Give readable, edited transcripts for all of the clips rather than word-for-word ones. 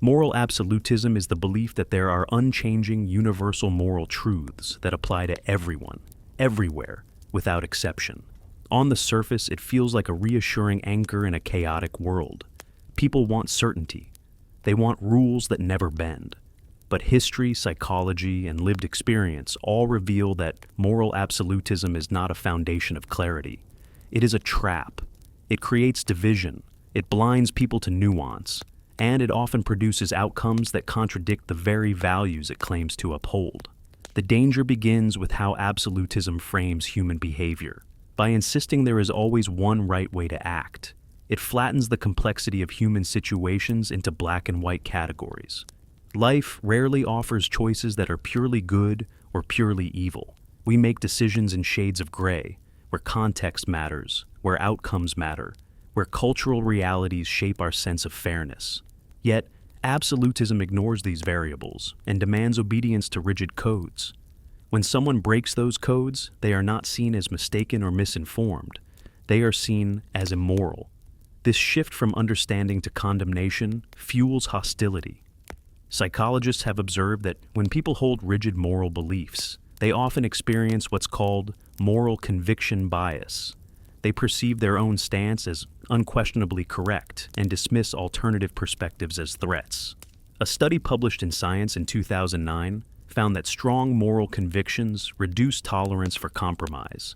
Moral absolutism is the belief that there are unchanging, universal moral truths that apply to everyone, everywhere, without exception. On the surface, it feels like a reassuring anchor in a chaotic world. People want certainty. They want rules that never bend. But history, psychology, and lived experience all reveal that moral absolutism is not a foundation of clarity. It is a trap. It creates division. It blinds people to nuance. And it often produces outcomes that contradict the very values it claims to uphold. The danger begins with how absolutism frames human behavior. By insisting there is always one right way to act, it flattens the complexity of human situations into black and white categories. Life rarely offers choices that are purely good or purely evil. We make decisions in shades of gray, where context matters, where outcomes matter, where cultural realities shape our sense of fairness. Yet, absolutism ignores these variables and demands obedience to rigid codes. When someone breaks those codes, they are not seen as mistaken or misinformed. They are seen as immoral. This shift from understanding to condemnation fuels hostility. Psychologists have observed that when people hold rigid moral beliefs, they often experience what's called moral conviction bias. They perceive their own stance as unquestionably correct and dismiss alternative perspectives as threats. A study published in Science in 2009 found that strong moral convictions reduce tolerance for compromise.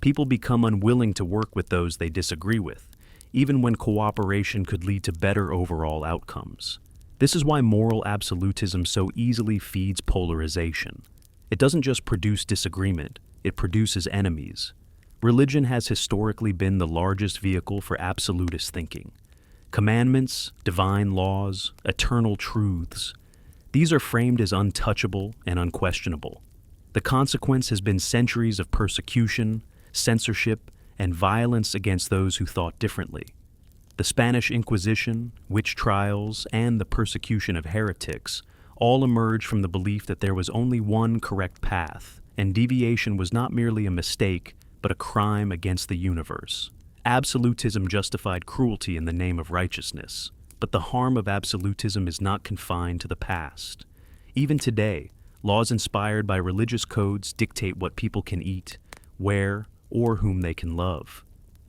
People become unwilling to work with those they disagree with, even when cooperation could lead to better overall outcomes. This is why moral absolutism so easily feeds polarization. It doesn't just produce disagreement, it produces enemies. Religion has historically been the largest vehicle for absolutist thinking. Commandments, divine laws, eternal truths, these are framed as untouchable and unquestionable. The consequence has been centuries of persecution, censorship, and violence against those who thought differently. The Spanish Inquisition, witch trials, and the persecution of heretics all emerged from the belief that there was only one correct path, and deviation was not merely a mistake, but a crime against the universe. Absolutism justified cruelty in the name of righteousness, but the harm of absolutism is not confined to the past. Even today, laws inspired by religious codes dictate what people can eat, where, or whom they can love.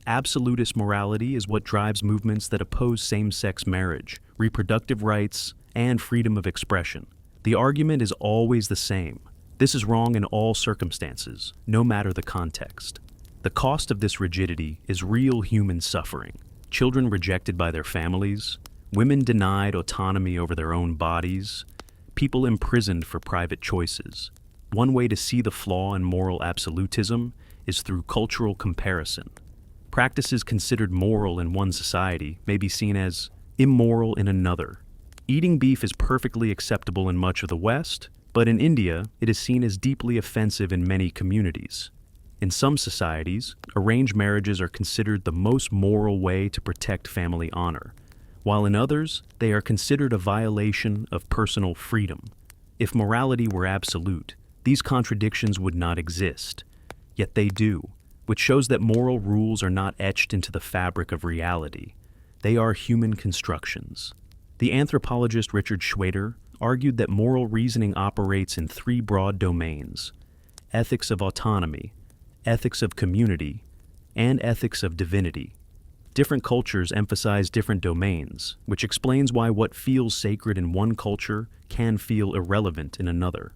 Absolutist morality is what drives movements that oppose same-sex marriage, reproductive rights, and freedom of expression. The argument is always the same. This is wrong in all circumstances, no matter the context. The cost of this rigidity is real human suffering. Children rejected by their families, women denied autonomy over their own bodies, people imprisoned for private choices. One way to see the flaw in moral absolutism is through cultural comparison. Practices considered moral in one society may be seen as immoral in another. Eating beef is perfectly acceptable in much of the West, but in India, it is seen as deeply offensive in many communities. In some societies, arranged marriages are considered the most moral way to protect family honor, while in others, they are considered a violation of personal freedom. If morality were absolute, these contradictions would not exist. Yet they do, which shows that moral rules are not etched into the fabric of reality. They are human constructions. The anthropologist Richard Schwader argued that moral reasoning operates in three broad domains: ethics of autonomy, ethics of community, and ethics of divinity. Different cultures emphasize different domains, which explains why what feels sacred in one culture can feel irrelevant in another.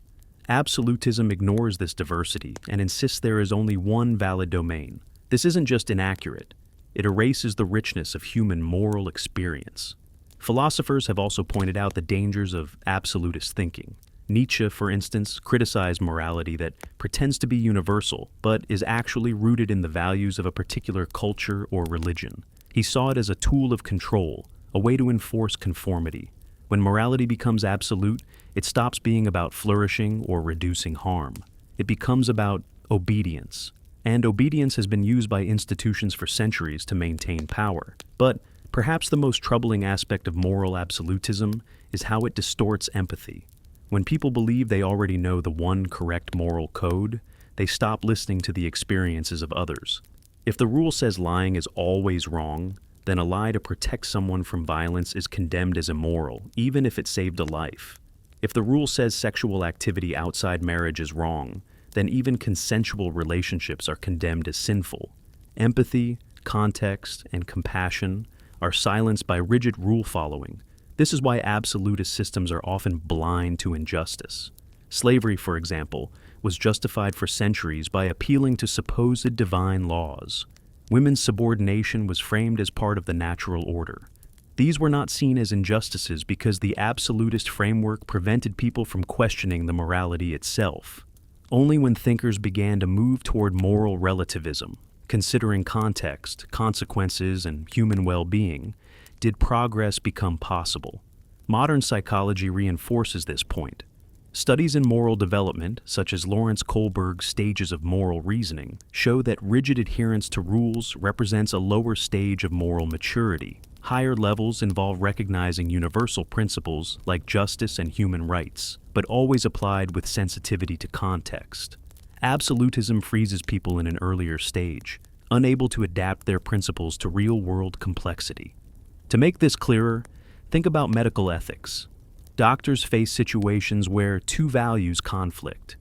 Absolutism ignores this diversity and insists there is only one valid domain. This isn't just inaccurate, it erases the richness of human moral experience. Philosophers have also pointed out the dangers of absolutist thinking. Nietzsche, for instance, criticized morality that pretends to be universal, but is actually rooted in the values of a particular culture or religion. He saw it as a tool of control, a way to enforce conformity. When morality becomes absolute, it stops being about flourishing or reducing harm. It becomes about obedience. And obedience has been used by institutions for centuries to maintain power. But perhaps the most troubling aspect of moral absolutism is how it distorts empathy. When people believe they already know the one correct moral code, they stop listening to the experiences of others. If the rule says lying is always wrong, then a lie to protect someone from violence is condemned as immoral, even if it saved a life. If the rule says sexual activity outside marriage is wrong, then even consensual relationships are condemned as sinful. Empathy, context, and compassion are silenced by rigid rule following. This is why absolutist systems are often blind to injustice. Slavery, for example, was justified for centuries by appealing to supposed divine laws. Women's subordination was framed as part of the natural order. These were not seen as injustices because the absolutist framework prevented people from questioning the morality itself. Only when thinkers began to move toward moral relativism, considering context, consequences, and human well-being, did progress become possible. Modern psychology reinforces this point. Studies in moral development, such as Lawrence Kohlberg's stages of moral reasoning, show that rigid adherence to rules represents a lower stage of moral maturity. Higher levels involve recognizing universal principles like justice and human rights, but always applied with sensitivity to context. Absolutism freezes people in an earlier stage, unable to adapt their principles to real-world complexity. To make this clearer, think about medical ethics. Doctors face situations where two values conflict: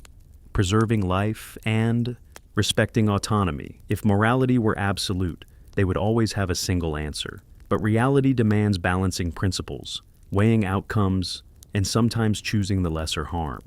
preserving life and respecting autonomy. If morality were absolute, they would always have a single answer. But reality demands balancing principles, weighing outcomes, and sometimes choosing the lesser harm.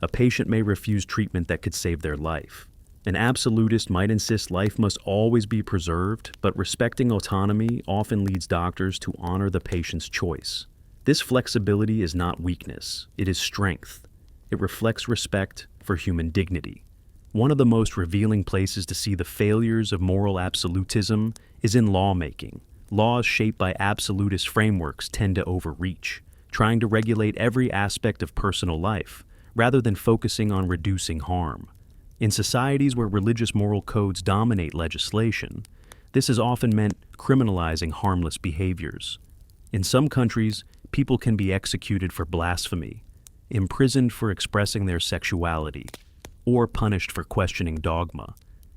A patient may refuse treatment that could save their life. An absolutist might insist life must always be preserved, but respecting autonomy often leads doctors to honor the patient's choice. This flexibility is not weakness, it is strength. It reflects respect for human dignity. One of the most revealing places to see the failures of moral absolutism is in lawmaking. Laws shaped by absolutist frameworks tend to overreach, trying to regulate every aspect of personal life, rather than focusing on reducing harm. In societies where religious moral codes dominate legislation, this has often meant criminalizing harmless behaviors. In some countries, people can be executed for blasphemy, imprisoned for expressing their sexuality, or punished for questioning dogma.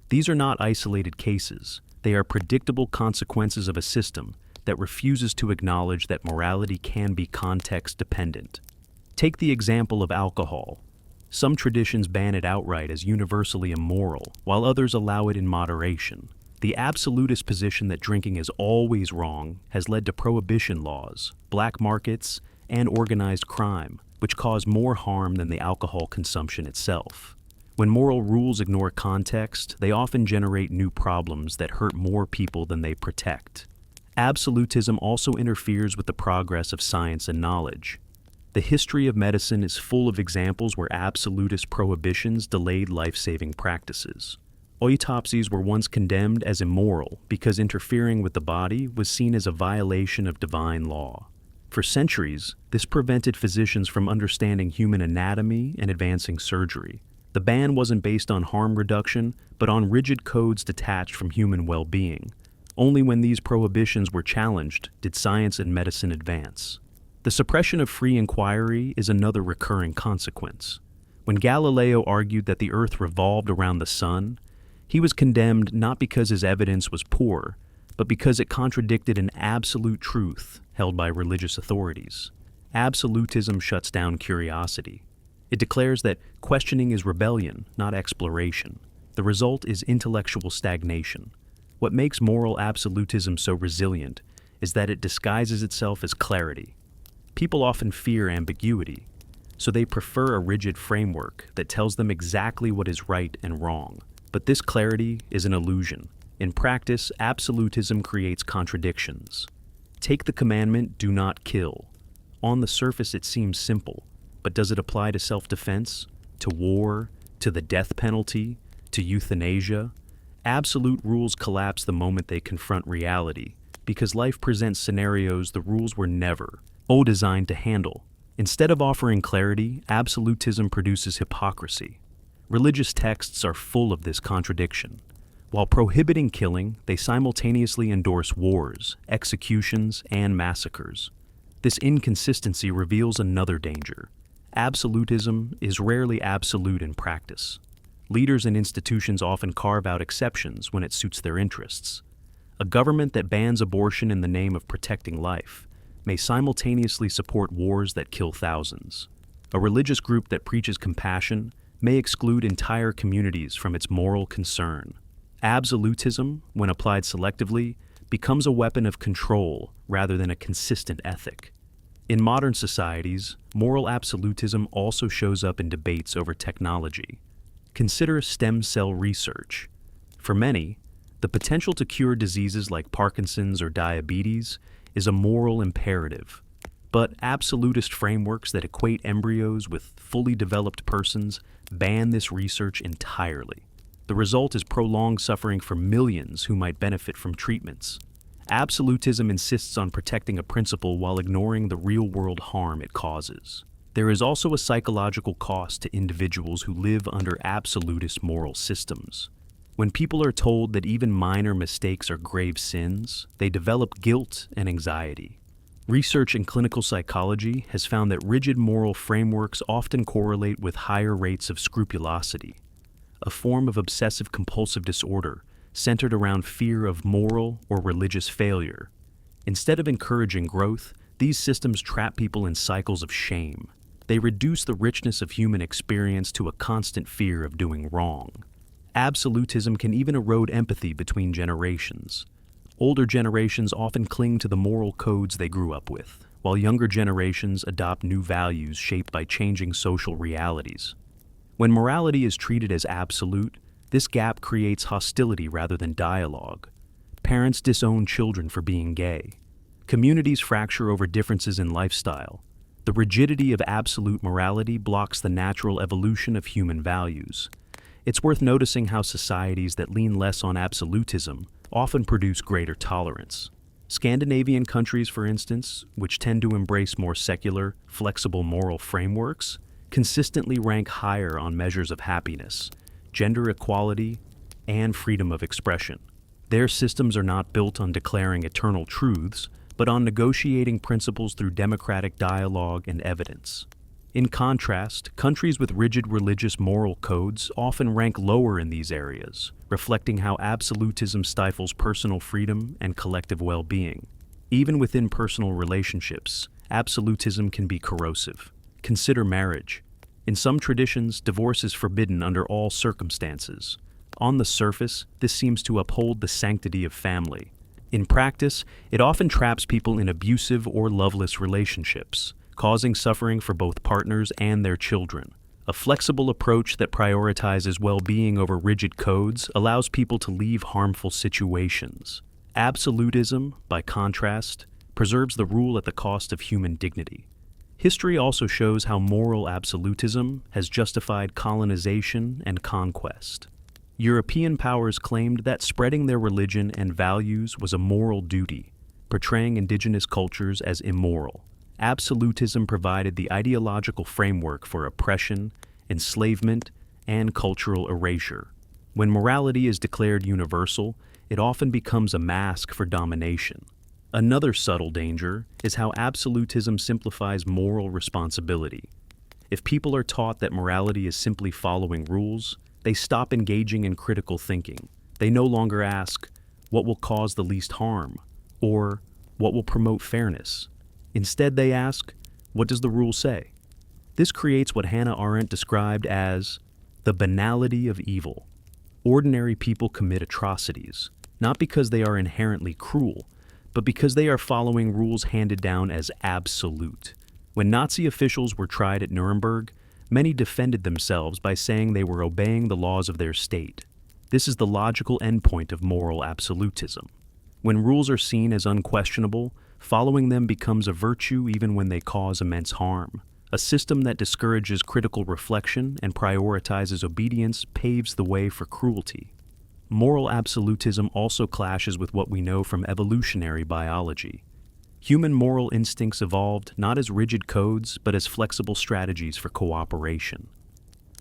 These are not isolated cases. They are predictable consequences of a system that refuses to acknowledge that morality can be context-dependent. Take the example of alcohol. Some traditions ban it outright as universally immoral, while others allow it in moderation. The absolutist position that drinking is always wrong has led to prohibition laws, black markets, and organized crime, which cause more harm than the alcohol consumption itself. When moral rules ignore context, they often generate new problems that hurt more people than they protect. Absolutism also interferes with the progress of science and knowledge. The history of medicine is full of examples where absolutist prohibitions delayed life-saving practices. Autopsies were once condemned as immoral because interfering with the body was seen as a violation of divine law. For centuries, this prevented physicians from understanding human anatomy and advancing surgery. The ban wasn't based on harm reduction, but on rigid codes detached from human well-being. Only when these prohibitions were challenged did science and medicine advance. The suppression of free inquiry is another recurring consequence. When Galileo argued that the Earth revolved around the sun, he was condemned not because his evidence was poor, but because it contradicted an absolute truth held by religious authorities. Absolutism shuts down curiosity. It declares that questioning is rebellion, not exploration. The result is intellectual stagnation. What makes moral absolutism so resilient is that it disguises itself as clarity. People often fear ambiguity, so they prefer a rigid framework that tells them exactly what is right and wrong. But this clarity is an illusion. In practice, absolutism creates contradictions. Take the commandment, "Do not kill." On the surface, it seems simple, but does it apply to self-defense, to war, to the death penalty, to euthanasia? Absolute rules collapse the moment they confront reality, because life presents scenarios the rules were never designed to handle. Instead of offering clarity, absolutism produces hypocrisy. Religious texts are full of this contradiction. While prohibiting killing, they simultaneously endorse wars, executions, and massacres. This inconsistency reveals another danger. Absolutism is rarely absolute in practice. Leaders and institutions often carve out exceptions when it suits their interests. A government that bans abortion in the name of protecting life may simultaneously support wars that kill thousands. A religious group that preaches compassion may exclude entire communities from its moral concern. Absolutism, when applied selectively, becomes a weapon of control rather than a consistent ethic. In modern societies, moral absolutism also shows up in debates over technology. Consider stem cell research. For many, the potential to cure diseases like Parkinson's or diabetes is a moral imperative. But absolutist frameworks that equate embryos with fully developed persons ban this research entirely. The result is prolonged suffering for millions who might benefit from treatments. Absolutism insists on protecting a principle while ignoring the real-world harm it causes. There is also a psychological cost to individuals who live under absolutist moral systems. When people are told that even minor mistakes are grave sins, they develop guilt and anxiety. Research in clinical psychology has found that rigid moral frameworks often correlate with higher rates of scrupulosity, a form of obsessive-compulsive disorder centered around fear of moral or religious failure. Instead of encouraging growth, these systems trap people in cycles of shame. They reduce the richness of human experience to a constant fear of doing wrong. Absolutism can even erode empathy between generations. Older generations often cling to the moral codes they grew up with, while younger generations adopt new values shaped by changing social realities. When morality is treated as absolute, this gap creates hostility rather than dialogue. Parents disown children for being gay. Communities fracture over differences in lifestyle. The rigidity of absolute morality blocks the natural evolution of human values. It's worth noticing how societies that lean less on absolutism often produce greater tolerance. Scandinavian countries, for instance, which tend to embrace more secular, flexible moral frameworks, consistently rank higher on measures of happiness, gender equality, and freedom of expression. Their systems are not built on declaring eternal truths, but on negotiating principles through democratic dialogue and evidence. In contrast, countries with rigid religious moral codes often rank lower in these areas, reflecting how absolutism stifles personal freedom and collective well-being. Even within personal relationships, absolutism can be corrosive. Consider marriage. In some traditions, divorce is forbidden under all circumstances. On the surface, this seems to uphold the sanctity of family. In practice, it often traps people in abusive or loveless relationships, causing suffering for both partners and their children. A flexible approach that prioritizes well-being over rigid codes allows people to leave harmful situations. Absolutism, by contrast, preserves the rule at the cost of human dignity. History also shows how moral absolutism has justified colonization and conquest. European powers claimed that spreading their religion and values was a moral duty, portraying indigenous cultures as immoral. Absolutism provided the ideological framework for oppression, enslavement, and cultural erasure. When morality is declared universal, it often becomes a mask for domination. Another subtle danger is how absolutism simplifies moral responsibility. If people are taught that morality is simply following rules, they stop engaging in critical thinking. They no longer ask, what will cause the least harm? Or, what will promote fairness? Instead, they ask, what does the rule say? This creates what Hannah Arendt described as the banality of evil. Ordinary people commit atrocities, not because they are inherently cruel, but because they are following rules handed down as absolute. When Nazi officials were tried at Nuremberg, many defended themselves by saying they were obeying the laws of their state. This is the logical endpoint of moral absolutism. When rules are seen as unquestionable, following them becomes a virtue even when they cause immense harm. A system that discourages critical reflection and prioritizes obedience paves the way for cruelty. Moral absolutism also clashes with what we know from evolutionary biology. Human moral instincts evolved not as rigid codes, but as flexible strategies for cooperation.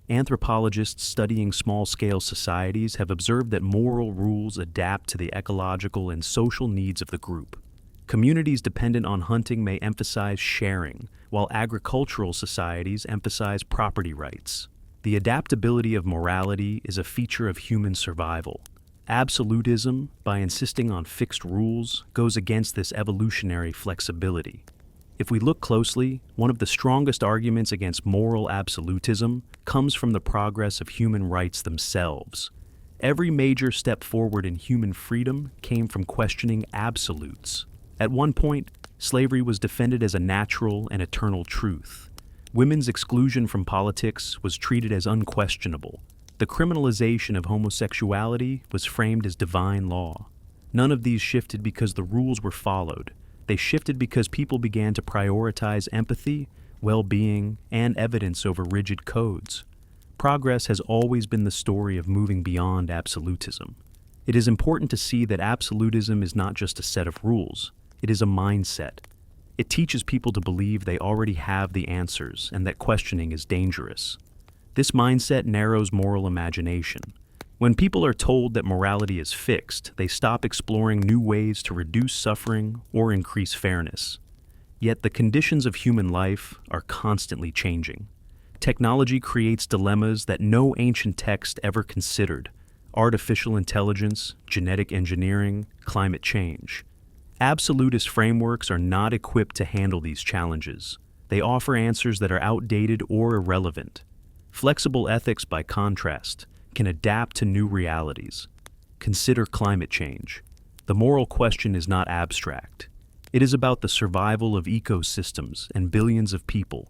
Anthropologists studying small-scale societies have observed that moral rules adapt to the ecological and social needs of the group. Communities dependent on hunting may emphasize sharing, while agricultural societies emphasize property rights. The adaptability of morality is a feature of human survival. Absolutism, by insisting on fixed rules, goes against this evolutionary flexibility. If we look closely, one of the strongest arguments against moral absolutism comes from the progress of human rights themselves. Every major step forward in human freedom came from questioning absolutes. At one point, slavery was defended as a natural and eternal truth. Women's exclusion from politics was treated as unquestionable. The criminalization of homosexuality was framed as divine law. None of these shifted because the rules were followed. They shifted because people began to prioritize empathy, well-being, and evidence over rigid codes. Progress has always been the story of moving beyond absolutism. It is important to see that absolutism is not just a set of rules. It is a mindset. It teaches people to believe they already have the answers and that questioning is dangerous. This mindset narrows moral imagination. When people are told that morality is fixed, they stop exploring new ways to reduce suffering or increase fairness. Yet the conditions of human life are constantly changing. Technology creates dilemmas that no ancient text ever considered: artificial intelligence, genetic engineering, climate change. Absolutist frameworks are not equipped to handle these challenges. They offer answers that are outdated or irrelevant. Flexible ethics, by contrast, can adapt to new realities. Consider climate change. The moral question is not abstract. It is about the survival of ecosystems and billions of people.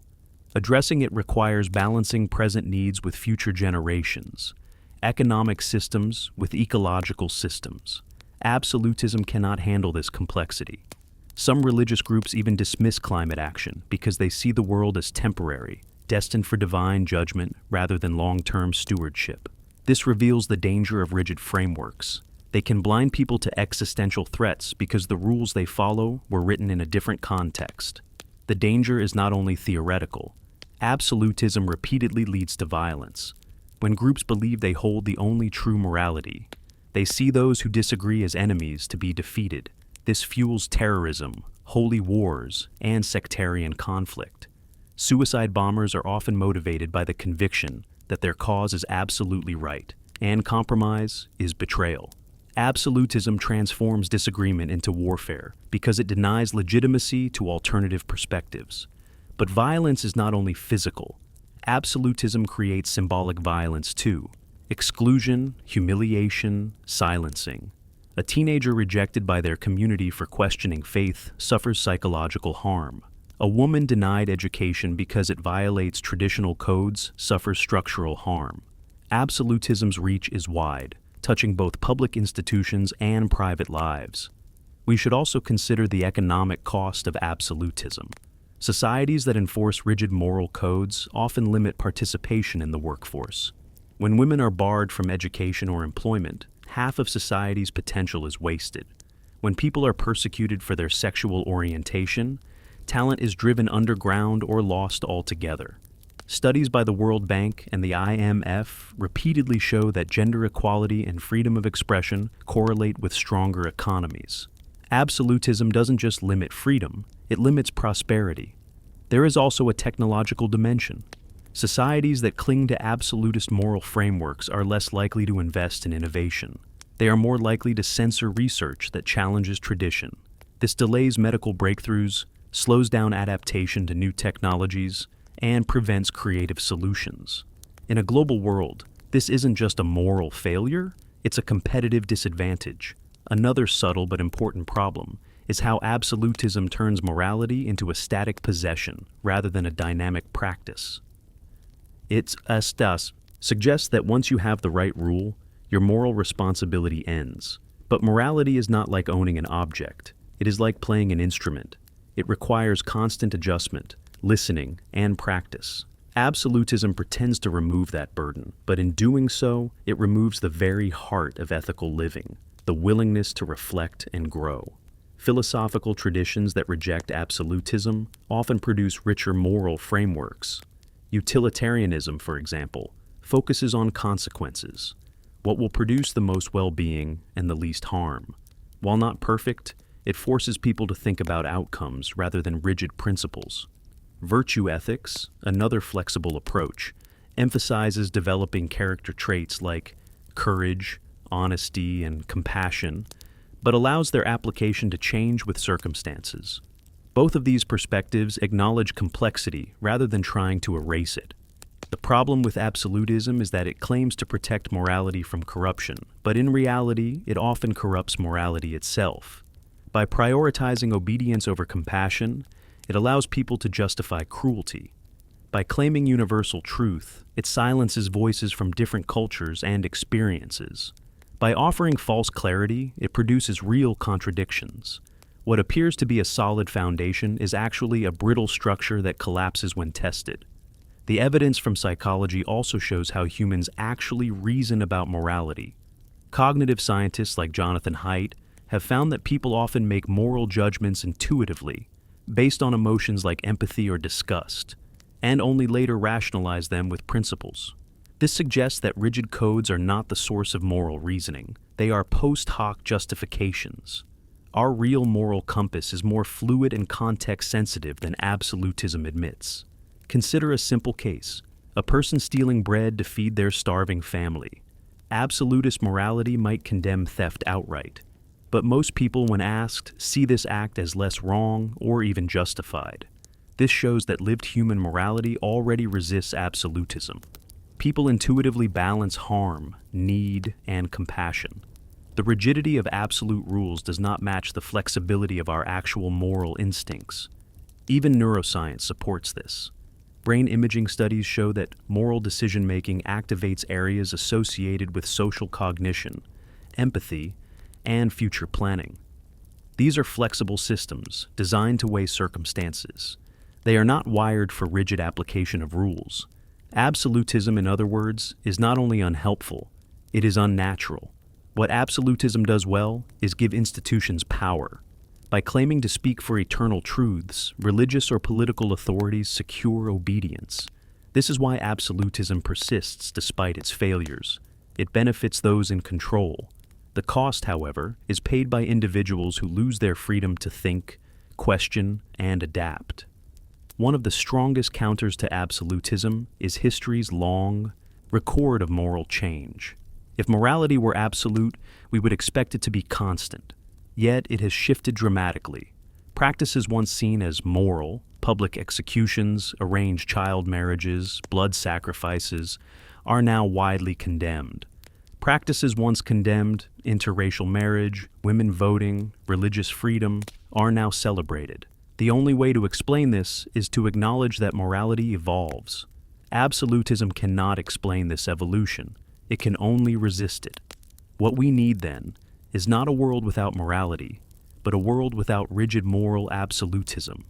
Addressing it requires balancing present needs with future generations, economic systems with ecological systems. Absolutism cannot handle this complexity. Some religious groups even dismiss climate action because they see the world as temporary, destined for divine judgment rather than long-term stewardship. This reveals the danger of rigid frameworks. They can blind people to existential threats because the rules they follow were written in a different context. The danger is not only theoretical. Absolutism repeatedly leads to violence. When groups believe they hold the only true morality, they see those who disagree as enemies to be defeated. This fuels terrorism, holy wars, and sectarian conflict. Suicide bombers are often motivated by the conviction that their cause is absolutely right, and compromise is betrayal. Absolutism transforms disagreement into warfare because it denies legitimacy to alternative perspectives. But violence is not only physical. Absolutism creates symbolic violence too: exclusion, humiliation, silencing. A teenager rejected by their community for questioning faith suffers psychological harm. A woman denied education because it violates traditional codes suffers structural harm. Absolutism's reach is wide, touching both public institutions and private lives. We should also consider the economic cost of absolutism. Societies that enforce rigid moral codes often limit participation in the workforce. When women are barred from education or employment, half of society's potential is wasted. When people are persecuted for their sexual orientation, talent is driven underground or lost altogether. Studies by the World Bank and the IMF repeatedly show that gender equality and freedom of expression correlate with stronger economies. Absolutism doesn't just limit freedom, it limits prosperity. There is also a technological dimension. Societies that cling to absolutist moral frameworks are less likely to invest in innovation. They are more likely to censor research that challenges tradition. This delays medical breakthroughs, slows down adaptation to new technologies, and prevents creative solutions. In a global world, this isn't just a moral failure, it's a competitive disadvantage. Another subtle but important problem is how absolutism turns morality into a static possession rather than a dynamic practice. Its astas suggests that once you have the right rule, your moral responsibility ends. But morality is not like owning an object. It is like playing an instrument. It requires constant adjustment, listening, and practice. Absolutism pretends to remove that burden, but in doing so, it removes the very heart of ethical living, the willingness to reflect and grow. Philosophical traditions that reject absolutism often produce richer moral frameworks. Utilitarianism, for example, focuses on consequences, what will produce the most well-being and the least harm. While not perfect, it forces people to think about outcomes rather than rigid principles. Virtue ethics, another flexible approach, emphasizes developing character traits like courage, honesty, and compassion, but allows their application to change with circumstances. Both of these perspectives acknowledge complexity rather than trying to erase it. The problem with absolutism is that it claims to protect morality from corruption, but in reality, it often corrupts morality itself. By prioritizing obedience over compassion, it allows people to justify cruelty. By claiming universal truth, it silences voices from different cultures and experiences. By offering false clarity, it produces real contradictions. What appears to be a solid foundation is actually a brittle structure that collapses when tested. The evidence from psychology also shows how humans actually reason about morality. Cognitive scientists like Jonathan Haidt have found that people often make moral judgments intuitively, based on emotions like empathy or disgust, and only later rationalize them with principles. This suggests that rigid codes are not the source of moral reasoning. They are post hoc justifications. Our real moral compass is more fluid and context-sensitive than absolutism admits. Consider a simple case: a person stealing bread to feed their starving family. Absolutist morality might condemn theft outright, but most people, when asked, see this act as less wrong or even justified. This shows that lived human morality already resists absolutism. People intuitively balance harm, need, and compassion. The rigidity of absolute rules does not match the flexibility of our actual moral instincts. Even neuroscience supports this. Brain imaging studies show that moral decision-making activates areas associated with social cognition, empathy, and future planning. These are flexible systems designed to weigh circumstances. They are not wired for rigid application of rules. Absolutism, in other words, is not only unhelpful, it is unnatural. What absolutism does well is give institutions power. By claiming to speak for eternal truths, religious or political authorities secure obedience. This is why absolutism persists despite its failures. It benefits those in control. The cost, however, is paid by individuals who lose their freedom to think, question, and adapt. One of the strongest counters to absolutism is history's long record of moral change. If morality were absolute, we would expect it to be constant. Yet it has shifted dramatically. Practices once seen as moral, public executions, arranged child marriages, blood sacrifices, are now widely condemned. Practices once condemned, interracial marriage, women voting, religious freedom, are now celebrated. The only way to explain this is to acknowledge that morality evolves. Absolutism cannot explain this evolution. It can only resist it. What we need, then, is not a world without morality, but a world without rigid moral absolutism.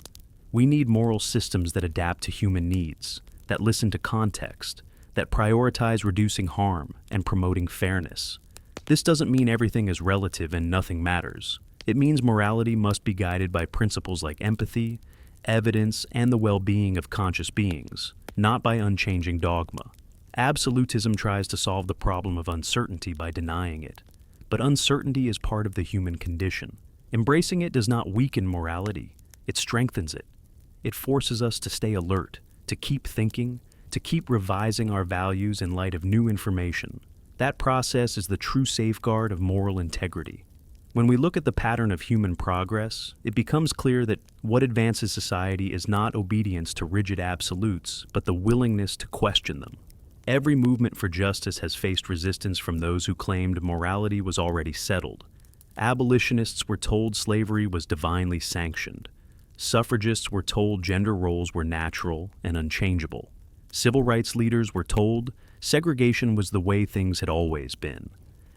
We need moral systems that adapt to human needs, that listen to context, that prioritize reducing harm and promoting fairness. This doesn't mean everything is relative and nothing matters. It means morality must be guided by principles like empathy, evidence, and the well-being of conscious beings, not by unchanging dogma. Absolutism tries to solve the problem of uncertainty by denying it. But uncertainty is part of the human condition. Embracing it does not weaken morality, it strengthens it. It forces us to stay alert, to keep thinking, to keep revising our values in light of new information. That process is the true safeguard of moral integrity. When we look at the pattern of human progress, it becomes clear that what advances society is not obedience to rigid absolutes, but the willingness to question them. Every movement for justice has faced resistance from those who claimed morality was already settled. Abolitionists were told slavery was divinely sanctioned. Suffragists were told gender roles were natural and unchangeable. Civil rights leaders were told segregation was the way things had always been.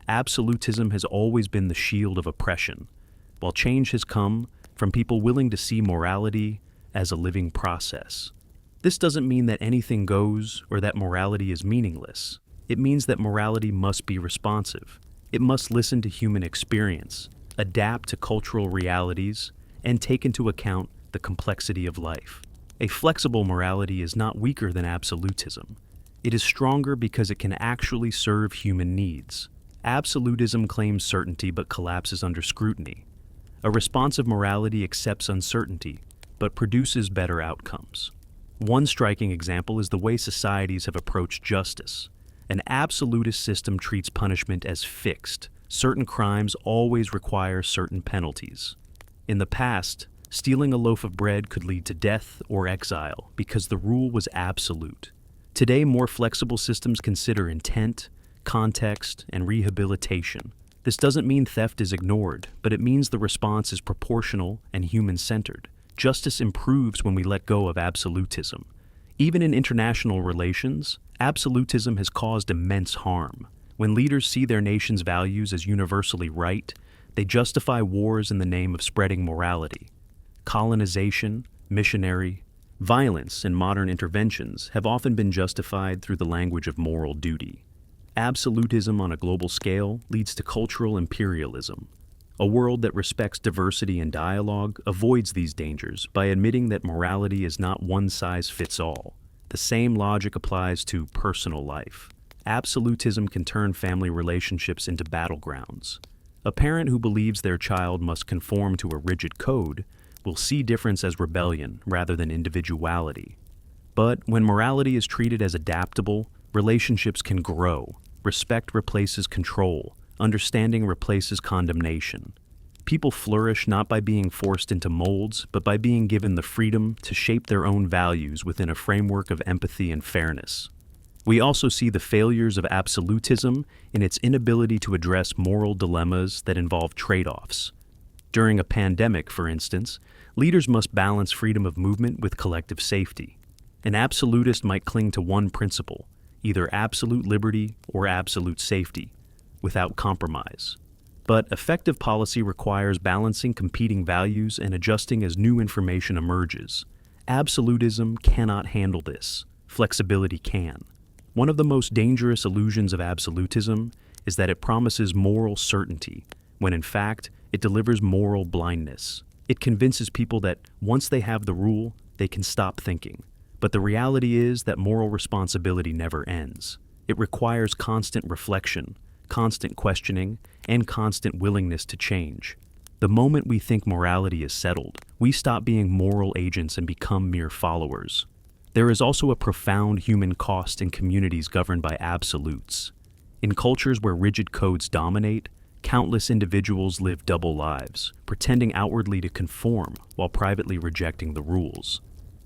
Absolutism has always been the shield of oppression, while change has come from people willing to see morality as a living process. This doesn't mean that anything goes or that morality is meaningless. It means that morality must be responsive. It must listen to human experience, adapt to cultural realities, and take into account the complexity of life. A flexible morality is not weaker than absolutism. It is stronger because it can actually serve human needs. Absolutism claims certainty but collapses under scrutiny. A responsive morality accepts uncertainty but produces better outcomes. One striking example is the way societies have approached justice. An absolutist system treats punishment as fixed. Certain crimes always require certain penalties. In the past, stealing a loaf of bread could lead to death or exile because the rule was absolute. Today, more flexible systems consider intent, context, and rehabilitation. This doesn't mean theft is ignored, but it means the response is proportional and human-centered. Justice improves when we let go of absolutism. Even in international relations, absolutism has caused immense harm. When leaders see their nation's values as universally right, they justify wars in the name of spreading morality. Colonization, missionary, violence, and modern interventions have often been justified through the language of moral duty. Absolutism on a global scale leads to cultural imperialism. A world that respects diversity and dialogue avoids these dangers by admitting that morality is not one size fits all. The same logic applies to personal life. Absolutism can turn family relationships into battlegrounds. A parent who believes their child must conform to a rigid code will see difference as rebellion rather than individuality. But when morality is treated as adaptable, relationships can grow. Respect replaces control. Understanding replaces condemnation. People flourish not by being forced into molds, but by being given the freedom to shape their own values within a framework of empathy and fairness. We also see the failures of absolutism in its inability to address moral dilemmas that involve trade-offs. During a pandemic, for instance, leaders must balance freedom of movement with collective safety. An absolutist might cling to one principle, either absolute liberty or absolute safety, without compromise. But effective policy requires balancing competing values and adjusting as new information emerges. Absolutism cannot handle this. Flexibility can. One of the most dangerous illusions of absolutism is that it promises moral certainty, when in fact, it delivers moral blindness. It convinces people that once they have the rule, they can stop thinking. But the reality is that moral responsibility never ends. It requires constant reflection, constant questioning, and constant willingness to change. The moment we think morality is settled, we stop being moral agents and become mere followers. There is also a profound human cost in communities governed by absolutes. In cultures where rigid codes dominate, countless individuals live double lives, pretending outwardly to conform while privately rejecting the rules.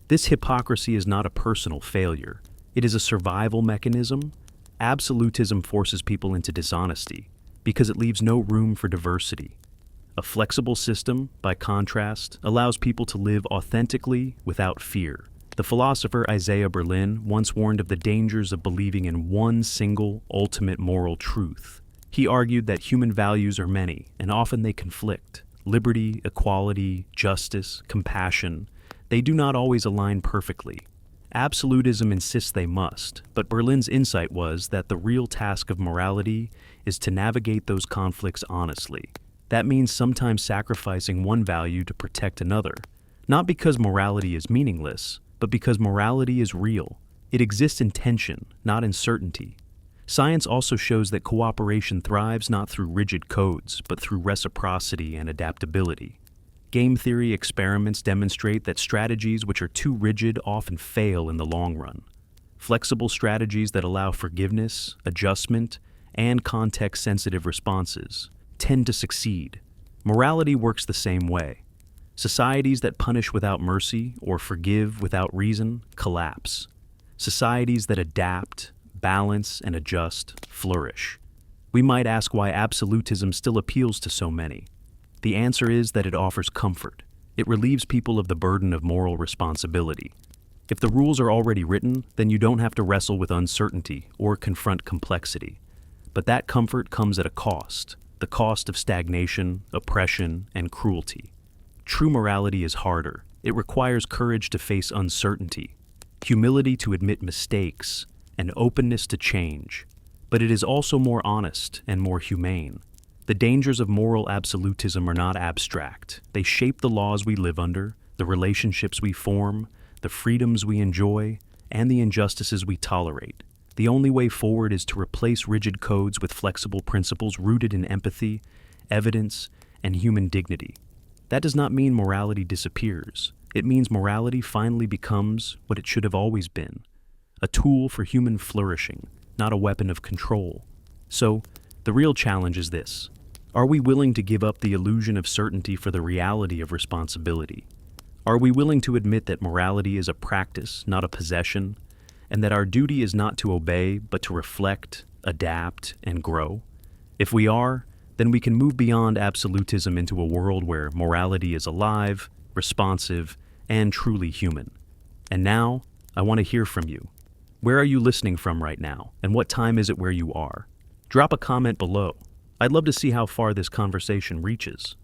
This hypocrisy is not a personal failure. It is a survival mechanism. Absolutism forces people into dishonesty because it leaves no room for diversity. A flexible system, by contrast, allows people to live authentically without fear. The philosopher Isaiah Berlin once warned of the dangers of believing in one single, ultimate moral truth. He argued that human values are many, and often they conflict. Liberty, equality, justice, compassion, they do not always align perfectly. Absolutism insists they must, but Berlin's insight was that the real task of morality is to navigate those conflicts honestly. That means sometimes sacrificing one value to protect another, not because morality is meaningless, but because morality is real. It exists in tension, not in certainty. Science also shows that cooperation thrives not through rigid codes, but through reciprocity and adaptability. Game theory experiments demonstrate that strategies which are too rigid often fail in the long run. Flexible strategies that allow forgiveness, adjustment, and context-sensitive responses tend to succeed. Morality works the same way. Societies that punish without mercy or forgive without reason collapse. Societies that adapt, balance, and adjust flourish. We might ask why absolutism still appeals to so many. The answer is that it offers comfort. It relieves people of the burden of moral responsibility. If the rules are already written, then you don't have to wrestle with uncertainty or confront complexity. But that comfort comes at a cost, the cost of stagnation, oppression, and cruelty. True morality is harder. It requires courage to face uncertainty, humility to admit mistakes, and openness to change. But it is also more honest and more humane. The dangers of moral absolutism are not abstract. They shape the laws we live under, the relationships we form, the freedoms we enjoy, and the injustices we tolerate. The only way forward is to replace rigid codes with flexible principles rooted in empathy, evidence, and human dignity. That does not mean morality disappears. It means morality finally becomes what it should have always been, a tool for human flourishing, not a weapon of control. So, the real challenge is this. Are we willing to give up the illusion of certainty for the reality of responsibility? Are we willing to admit that morality is a practice, not a possession, and that our duty is not to obey, but to reflect, adapt, and grow? If we are, then we can move beyond absolutism into a world where morality is alive, responsive, and truly human. And now, I want to hear from you. Where are you listening from right now, and what time is it where you are? Drop a comment below. I'd love to see how far this conversation reaches.